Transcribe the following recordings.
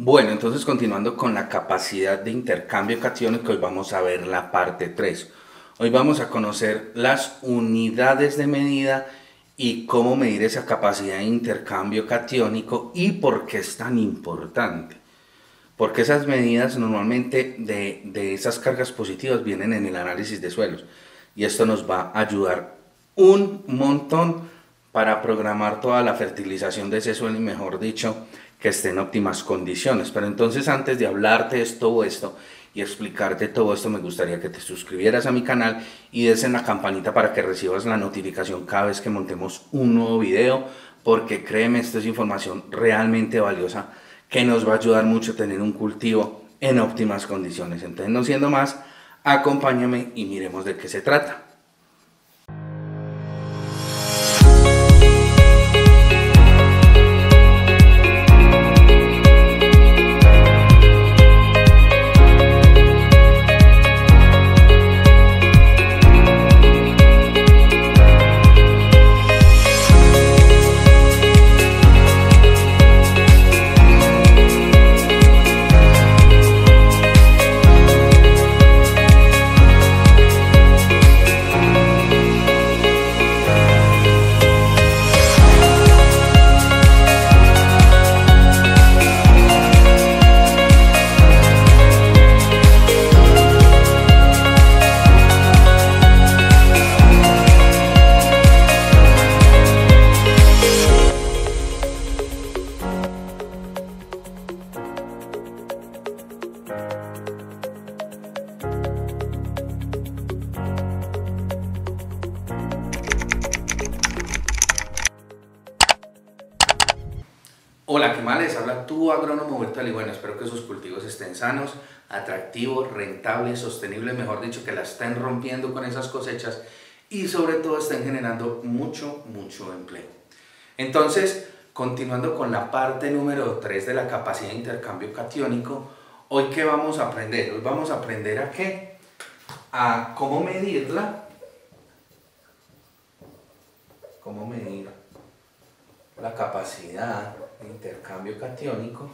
Bueno, entonces continuando con la capacidad de intercambio catiónico, hoy vamos a ver la parte 3. Hoy vamos a conocer las unidades de medida y cómo medir esa capacidad de intercambio catiónico y por qué es tan importante. Porque esas medidas normalmente de esas cargas positivas vienen en el análisis de suelos y esto nos va a ayudar un montón para programar toda la fertilización de ese suelo y mejor dicho, que esté en óptimas condiciones. Pero entonces antes de hablarte de todo esto y explicarte todo esto, me gustaría que te suscribieras a mi canal y des en la campanita para que recibas la notificación cada vez que montemos un nuevo video, porque créeme, esto es información realmente valiosa que nos va a ayudar mucho a tener un cultivo en óptimas condiciones. Entonces, no siendo más, acompáñame y miremos de qué se trata. Hola, ¿qué más? Les habla tu agrónomo Bertal y bueno, espero que sus cultivos estén sanos, atractivos, rentables, sostenibles, mejor dicho, que la estén rompiendo con esas cosechas y sobre todo estén generando mucho empleo. Entonces, continuando con la parte número 3 de la capacidad de intercambio catiónico, ¿hoy qué vamos a aprender? Hoy vamos a aprender a qué, a cómo medirla, cómo medir la capacidad de intercambio catiónico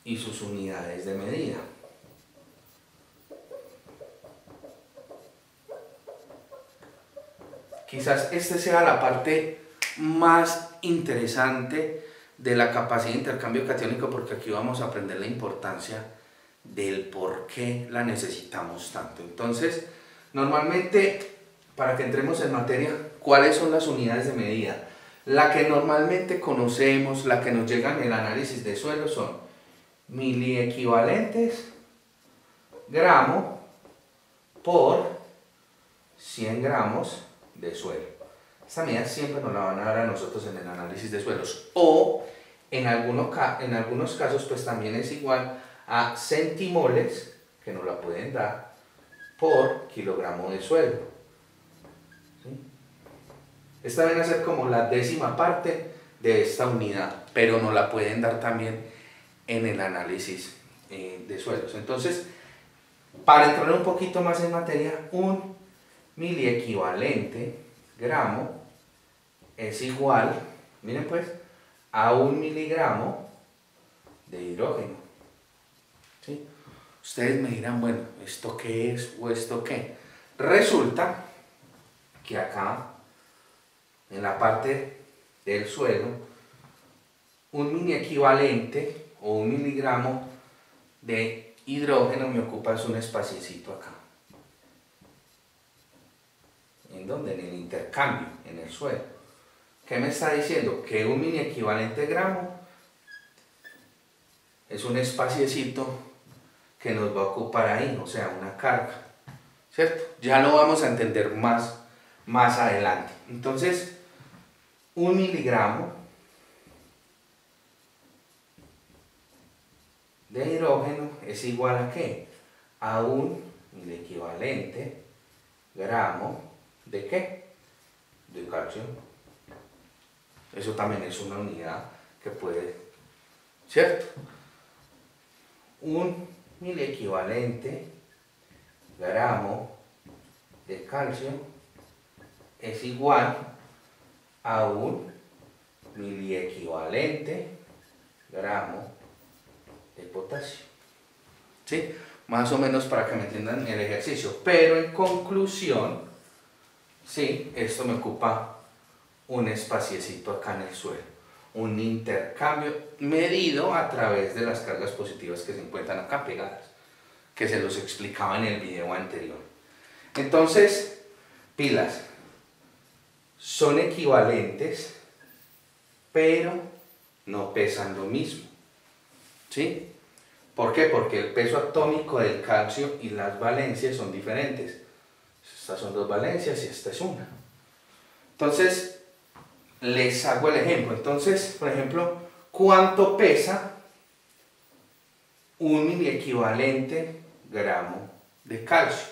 y sus unidades de medida. Quizás esta sea la parte más interesante de la capacidad de intercambio catiónico, porque aquí vamos a aprender la importancia del por qué la necesitamos tanto. Entonces, normalmente, para que entremos en materia, ¿cuáles son las unidades de medida? La que normalmente conocemos, la que nos llega en el análisis de suelo son miliequivalentes gramo por 100 gramos de suelo. Esta medida siempre nos la van a dar a nosotros en el análisis de suelos, o en algunos casos pues también es igual a centimoles, que nos la pueden dar por kilogramo de suelo. Esta viene a ser como la 10ª parte de esta unidad, pero nos la pueden dar también en el análisis de suelos. Entonces, para entrar un poquito más en materia, un miliequivalente gramo es igual, miren pues, a 1 miligramo de hidrógeno. ¿Sí? Ustedes me dirán, bueno, ¿esto qué es o esto qué? Resulta que acá, en la parte del suelo, un mini equivalente o 1 miligramo de hidrógeno me ocupa es un espaciecito acá. ¿En dónde? En el intercambio, en el suelo. ¿Qué me está diciendo? Que un mini equivalente gramo es un espaciecito que nos va a ocupar ahí, o sea, una carga, ¿cierto? Ya lo vamos a entender más adelante. Entonces, 1 miligramo de hidrógeno es igual a ¿qué? A un miliequivalente gramo de ¿qué? De calcio. Eso también es una unidad que puede, ¿cierto? Un miliequivalente gramo de calcio es igual a un miliequivalente gramo de potasio. ¿Sí? Más o menos para que me entiendan el ejercicio. Pero en conclusión, sí, esto me ocupa un espaciecito acá en el suelo. Un intercambio medido a través de las cargas positivas que se encuentran acá pegadas, que se los explicaba en el video anterior. Entonces, pilas, son equivalentes, pero no pesan lo mismo. ¿Sí? ¿Por qué? Porque el peso atómico del calcio y las valencias son diferentes. Estas son dos valencias y esta es una. Entonces, les hago el ejemplo. Entonces, por ejemplo, ¿cuánto pesa un miliequivalente gramo de calcio?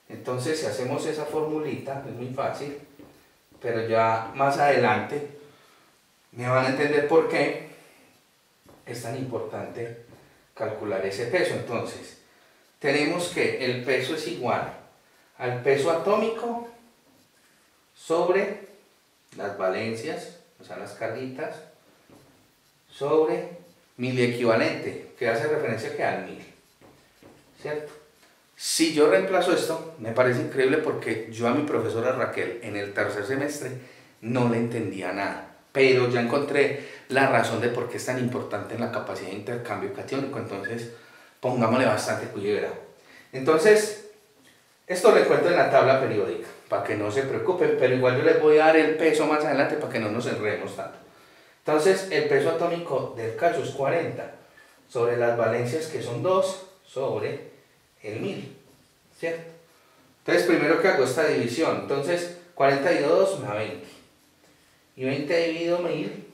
Entonces, si hacemos esa formulita, es muy fácil, pero ya más adelante me van a entender por qué es tan importante calcular ese peso. Entonces, tenemos que el peso es igual al peso atómico sobre las valencias, o sea, las carguitas, sobre miliequivalente, que hace referencia que al 1000, ¿cierto? Si yo reemplazo esto, me parece increíble porque yo a mi profesora Raquel en el tercer semestre no le entendía nada, pero ya encontré la razón de por qué es tan importante en la capacidad de intercambio catiónico. Entonces, pongámosle bastante cuidado. Entonces, esto lo encuentro en la tabla periódica, para que no se preocupen, pero igual yo les voy a dar el peso más adelante para que no nos enredemos tanto. Entonces, el peso atómico del calcio es 40 sobre las valencias, que son 2, sobre el 1000, ¿cierto? Entonces, primero que hago esta división. Entonces, 42 me da 20. Y 20 dividido 1000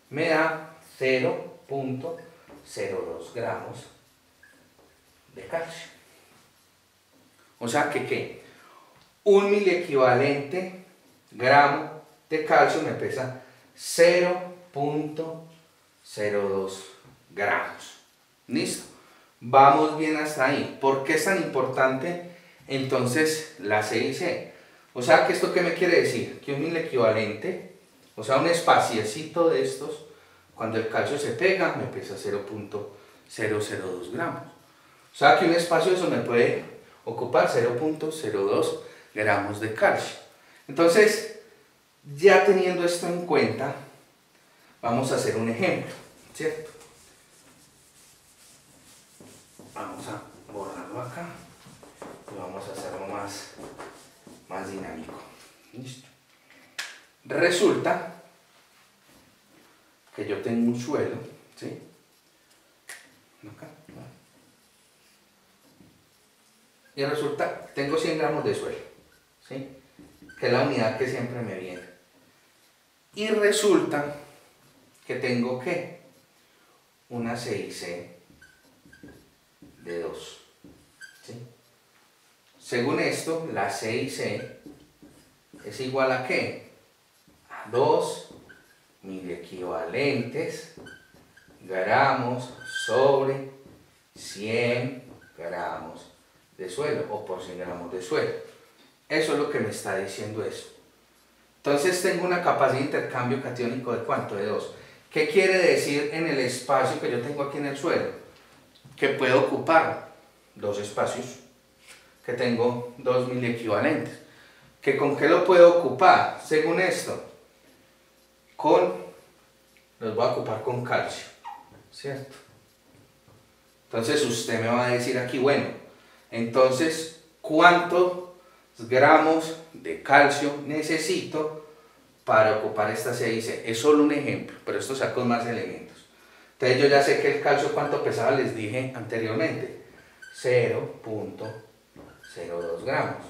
me da 0.02 gramos de calcio. O sea que, ¿qué? Un miliequivalente gramo de calcio me pesa 0.02 gramos. ¿Listo? Vamos bien hasta ahí. ¿Por qué es tan importante entonces la C y C? O sea, que ¿esto qué me quiere decir? Que un miliequivalente, o sea, un espaciecito de estos, cuando el calcio se pega, me pesa 0.002 gramos. O sea, que un espacio de eso me puede ocupar 0.02 gramos de calcio. Entonces, ya teniendo esto en cuenta, vamos a hacer un ejemplo, ¿cierto? Vamos a borrarlo acá y vamos a hacerlo más dinámico. Listo. Resulta que yo tengo un suelo, ¿sí? Acá. Y resulta, tengo 100 gramos de suelo, ¿sí? Que es la unidad que siempre me viene. Y resulta que tengo, ¿qué? Una CIC de 2, ¿sí? Según esto, la CIC es igual a ¿qué? A 2 miliequivalentes gramos sobre 100 gramos de suelo, o por 100 gramos de suelo. Eso es lo que me está diciendo eso. Entonces tengo una capacidad de intercambio catiónico de ¿cuánto? De 2. ¿Qué quiere decir en el espacio que yo tengo aquí en el suelo? Que puedo ocupar dos espacios, que tengo 2 miliequivalentes. ¿Que con qué lo puedo ocupar? Según esto, los voy a ocupar con calcio, ¿cierto? Entonces usted me va a decir aquí, bueno, entonces, ¿cuántos gramos de calcio necesito para ocupar esta CIC? Es solo un ejemplo, pero esto saca más elementos. Entonces yo ya sé que el calcio, ¿cuánto pesaba? Les dije anteriormente, 0.02 gramos.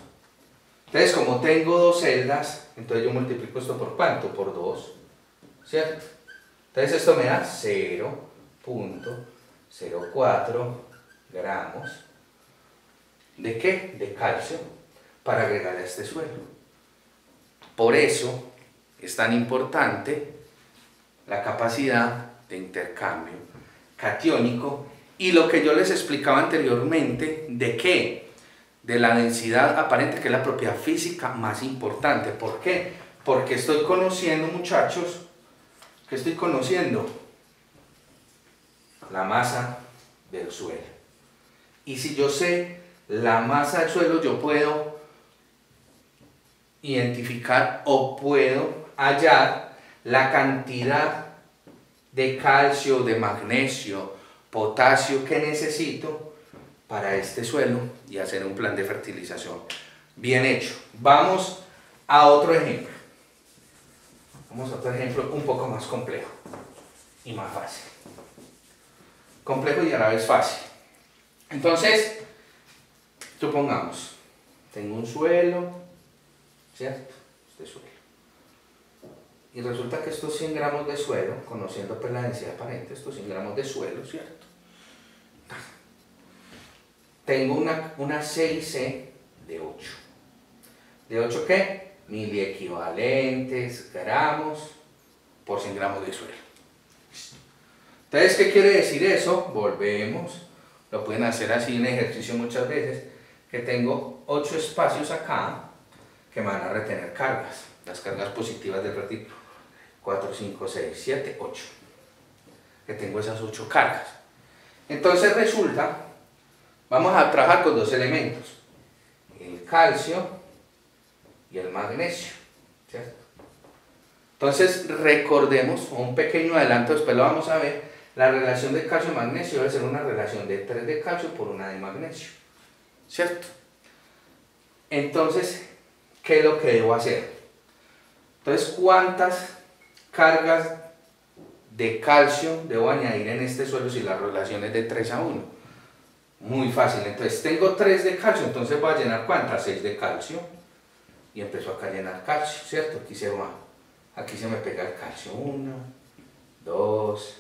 Entonces, como tengo dos celdas, entonces yo multiplico esto por ¿cuánto? Por 2, ¿cierto? Entonces esto me da 0.04 gramos. ¿De qué? De calcio para agregar a este suelo. Por eso es tan importante la capacidad de intercambio catiónico y lo que yo les explicaba anteriormente, ¿de qué? De la densidad aparente, que es la propiedad física más importante. ¿Por qué? Porque estoy conociendo, muchachos, ¿qué estoy conociendo? La masa del suelo. Y si yo sé la masa del suelo, yo puedo identificar o puedo hallar la cantidad de calcio, de magnesio, potasio que necesito para este suelo y hacer un plan de fertilización bien hecho. Vamos a otro ejemplo. Vamos a otro ejemplo un poco más complejo y más fácil. Complejo y a la vez fácil. Entonces, supongamos, tengo un suelo, ¿cierto? Este suelo. Y resulta que estos 100 gramos de suelo, conociendo pues la densidad aparente, estos 100 gramos de suelo, ¿cierto? Tengo una CIC de 8. ¿De 8 qué? Miliequivalentes, gramos por 100 gramos de suelo. Entonces, ¿qué quiere decir eso? Volvemos, lo pueden hacer así en ejercicio muchas veces, que tengo 8 espacios acá que me van a retener cargas, las cargas positivas del retículo. 4, 5, 6, 7, 8. Que tengo esas 8 cargas. Entonces resulta, vamos a trabajar con dos elementos, el calcio y el magnesio, ¿cierto? Entonces recordemos, un pequeño adelanto, después lo vamos a ver, la relación de calcio y magnesio debe ser una relación de 3 de calcio por 1 de magnesio, ¿cierto? Entonces, ¿qué es lo que debo hacer? Entonces, ¿cuántas cargas de calcio debo añadir en este suelo si la relación es de 3 a 1? Muy fácil, entonces tengo 3 de calcio, entonces voy a llenar ¿cuántas? 6 de calcio y empezó acá a llenar calcio, ¿cierto? Aquí se me pega el calcio, 1, 2,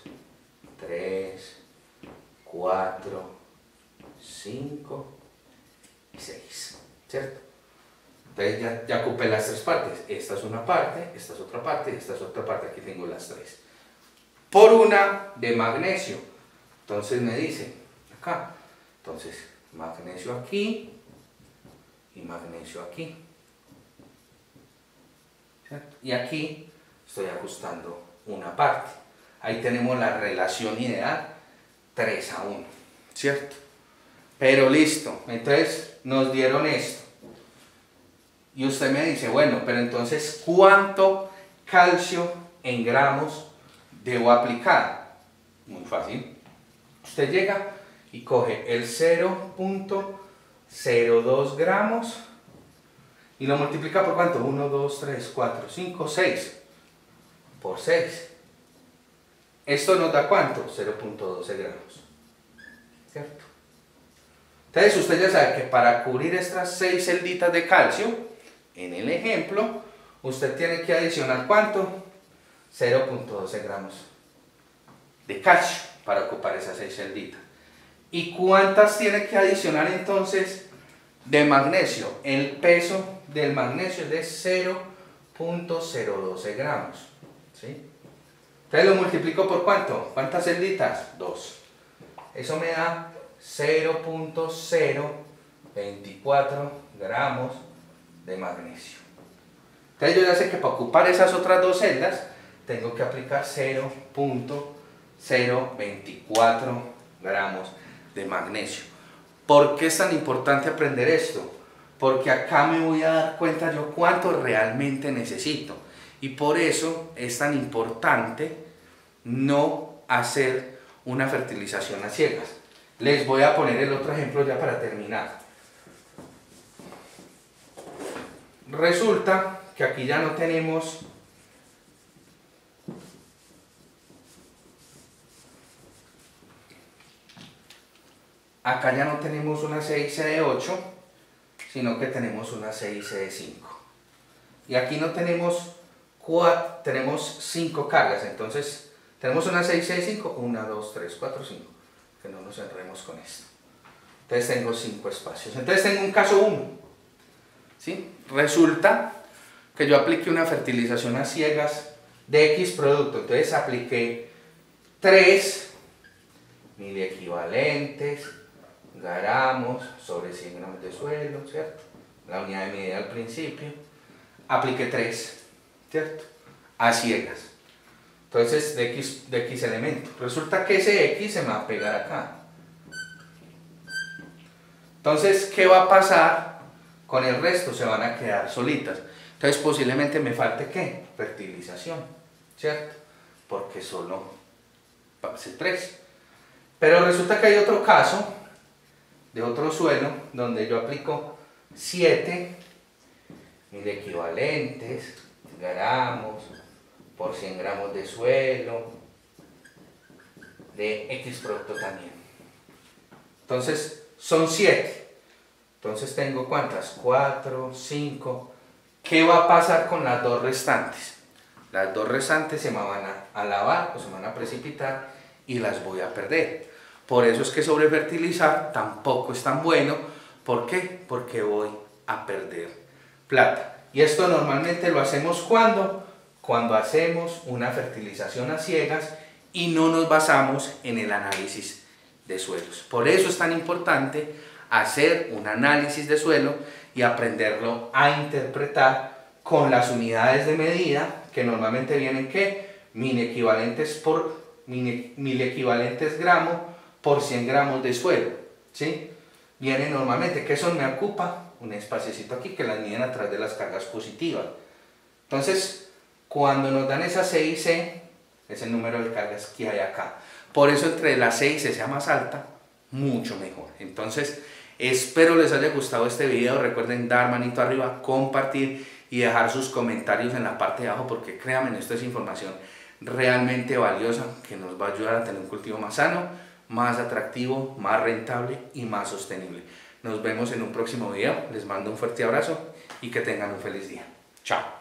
3, 4, 5 y 6, ¿cierto? Entonces ya ocupé las 3 partes, esta es una parte, esta es otra parte, esta es otra parte, aquí tengo las 3. Por 1 de magnesio, entonces me dice, acá, entonces magnesio aquí y magnesio aquí, ¿cierto? Y aquí estoy ajustando una parte, ahí tenemos la relación ideal 3 a 1, ¿cierto? Pero listo, entonces nos dieron esto. Y usted me dice, bueno, pero entonces, ¿cuánto calcio en gramos debo aplicar? Muy fácil. Usted llega y coge el 0.02 gramos y lo multiplica por ¿cuánto? 1, 2, 3, 4, 5, 6. Por 6. Esto nos da ¿cuánto? 0.12 gramos. ¿Cierto? Entonces usted ya sabe que para cubrir estas 6 celditas de calcio, en el ejemplo, usted tiene que adicionar ¿cuánto? 0.12 gramos de calcio para ocupar esas 6 celditas. ¿Y cuántas tiene que adicionar entonces de magnesio? El peso del magnesio es de 0.012 gramos. ¿Sí? Entonces lo multiplico por ¿cuánto? ¿Cuántas celditas? 2. Eso me da 0.024 gramos de magnesio. Entonces yo ya sé que para ocupar esas otras 2 celdas tengo que aplicar 0.024 gramos de magnesio. ¿Por qué es tan importante aprender esto? Porque acá me voy a dar cuenta yo cuánto realmente necesito. Y por eso es tan importante no hacer una fertilización a ciegas. Les voy a poner el otro ejemplo ya para terminar. Resulta que aquí ya no tenemos una CIC de 8, sino que tenemos una CIC de 5. Y aquí no tenemos 4, tenemos 5 cargas, entonces tenemos una CIC de 5, 1, 2, 3, 4, 5, que no nos enredemos con esto. Entonces tengo 5 espacios. Entonces tengo un caso 1. ¿Sí? Resulta que yo apliqué una fertilización a ciegas de X producto, entonces apliqué 3 miliequivalentes gramos sobre 100 gramos de suelo, ¿cierto? La unidad de medida al principio, apliqué 3, ¿cierto? A ciegas. Entonces de X elemento, resulta que ese X se me va a pegar acá, Entonces, ¿qué va a pasar con el resto? Se van a quedar solitas. Entonces, posiblemente me falte, ¿qué? Fertilización, ¿cierto? Porque solo pase 3. Pero resulta que hay otro caso de otro suelo donde yo aplico 7 mil equivalentes gramos por 100 gramos de suelo de X producto también. Entonces son 7. Entonces tengo ¿cuántas? 4, 5. ¿Qué va a pasar con las 2 restantes? Las 2 restantes se me van a lavar o se me van a precipitar y las voy a perder. Por eso es que sobrefertilizar tampoco es tan bueno. ¿Por qué? Porque voy a perder plata. Y esto normalmente lo hacemos cuando hacemos una fertilización a ciegas y no nos basamos en el análisis de suelos. Por eso es tan importante hacer un análisis de suelo y aprenderlo a interpretar con las unidades de medida que normalmente vienen ¿qué? Mil equivalentes gramos por 100 gramos de suelo, ¿sí? Viene normalmente, que eso me ocupa un espaciocito aquí que las miden a través de las cargas positivas. Entonces, cuando nos dan esa C y C, es el número de cargas que hay acá. Por eso entre la C y C sea más alta, mucho mejor. Entonces, espero les haya gustado este video. Recuerden dar manito arriba, compartir y dejar sus comentarios en la parte de abajo, porque créanme, esto es información realmente valiosa que nos va a ayudar a tener un cultivo más sano, más atractivo, más rentable y más sostenible. Nos vemos en un próximo video. Les mando un fuerte abrazo y que tengan un feliz día. Chao.